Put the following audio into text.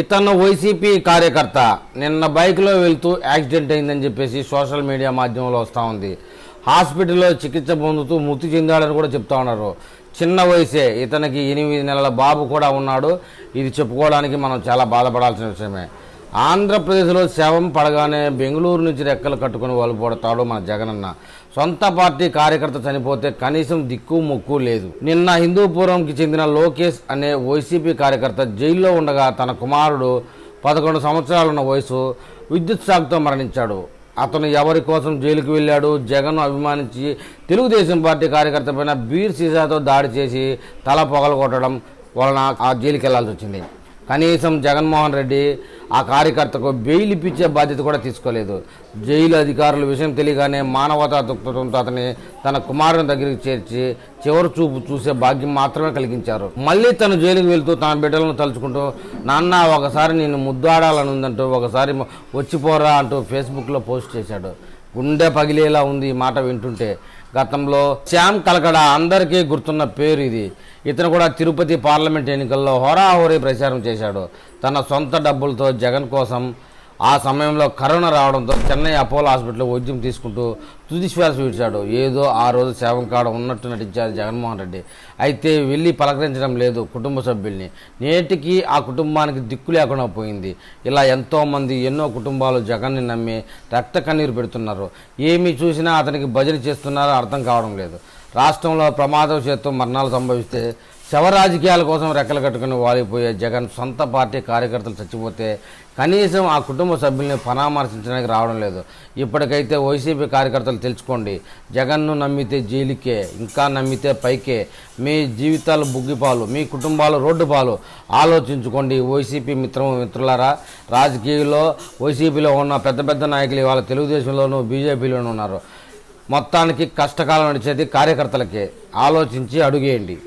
ఇతను వైసీపీ కార్యకర్త నిన్న బైక్లో వెళ్తూ యాక్సిడెంట్ అయిందని చెప్పేసి సోషల్ మీడియా మాధ్యమంలో వస్తూ ఉంది. హాస్పిటల్లో చికిత్స పొందుతూ మృతి చెందాడని కూడా చెప్తా ఉన్నారు. చిన్న వయసే, ఇతనికి 8 నెలల బాబు కూడా ఉన్నాడు. ఇది చెప్పుకోవడానికి మనం చాలా బాధపడాల్సిన విషయమే. ఆంధ్రప్రదేశ్లో శవం పడగానే బెంగళూరు నుంచి రెక్కలు కట్టుకుని వలపడతాడు మన జగనన్న. సొంత పార్టీ కార్యకర్త చనిపోతే కనీసం దిక్కు మొక్కు లేదు. నిన్న హిందూపురంకి చెందిన లోకేష్ అనే వైసీపీ కార్యకర్త జైల్లో ఉండగా తన కుమారుడు 11 సంవత్సరాలున్న వయసు విద్యుత్ షాక్తో మరణించాడు. అతను ఎవరి కోసం జైలుకు వెళ్ళాడు? జగన్ను అభిమానించి తెలుగుదేశం పార్టీ కార్యకర్త పైన బీర్ సీసాతో దాడి చేసి తల పొగలగొట్టడం వలన ఆ జైలుకి వెళ్లాల్సి వచ్చింది. కనీసం జగన్మోహన్ రెడ్డి ఆ కార్యకర్తకు బెయిల్ ఇప్పించే బాధ్యత కూడా తీసుకోలేదు. జైలు అధికారుల విషయం తెలియగానే మానవతా దృక్పథంతో అతని తన కుమారుని దగ్గరికి చేర్చి చివరి చూపు చూసే భాగ్యం మాత్రమే కలిగించారు. మళ్ళీ తను జైలుకు వెళ్తూ తన బిడ్డలను తలుచుకుంటూ, నాన్న ఒకసారి నేను ముద్దాడాలని ఉందంటూ ఒకసారి వచ్చిపోరా అంటూ ఫేస్బుక్లో పోస్ట్ చేశాడు. గుండె పగిలేలా ఉంది ఈ మాట వింటుంటే. గతంలో శ్యామ్ కలకడ అందరికీ గుర్తున్న పేరు ఇది. ఇతను కూడా తిరుపతి పార్లమెంట్ ఎన్నికల్లో హోరాహోరీ ప్రచారం చేశాడు. తన సొంత డబ్బులతో జగన్ కోసం. ఆ సమయంలో కరోనా రావడంతో చెన్నై అపోలో హాస్పిటల్లో వైద్యం తీసుకుంటూ తుది శ్వాస విడిచాడు. ఏదో ఆ రోజు శవం కాడ ఉన్నట్టు నటించారు జగన్మోహన్ రెడ్డి. అయితే వెళ్ళి పలకరించడం లేదు కుటుంబ సభ్యుల్ని. నేటికి ఆ కుటుంబానికి దిక్కు లేకుండా పోయింది. ఇలా ఎంతోమంది ఎన్నో కుటుంబాలు జగన్ని నమ్మి రక్త కన్నీరు పెడుతున్నారు. ఏమి చూసినా అతనికి భజన చేస్తున్నారో అర్థం కావడం లేదు. రాష్ట్రంలో ప్రమాదవశాత్తు మరణాలు సంభవిస్తే శవ రాజకీయాల కోసం రెక్కలు కట్టుకుని వాలిపోయే జగన్ సొంత పార్టీ కార్యకర్తలు చచ్చిపోతే కనీసం ఆ కుటుంబ సభ్యుల్ని పరామర్శించడానికి రావడం లేదు. ఇప్పటికైతే వైసీపీ కార్యకర్తలు తెలుసుకోండి, జగన్ను నమ్మితే జైలుకే, ఇంకా నమ్మితే పైకే. మీ జీవితాలు బుగ్గిపాలు, మీ కుటుంబాలు రోడ్డు పాలు. ఆలోచించుకోండి వైసీపీ మిత్రులారా. రాజకీయాల్లో వైసీపీలో ఉన్న పెద్ద పెద్ద నాయకులు ఇవాళ తెలుగుదేశంలోనూ బీజేపీలోనూ ఉన్నారు. మొత్తానికి కష్టకాలం నడిచేది కార్యకర్తలకే. ఆలోచించి అడుగేయండి.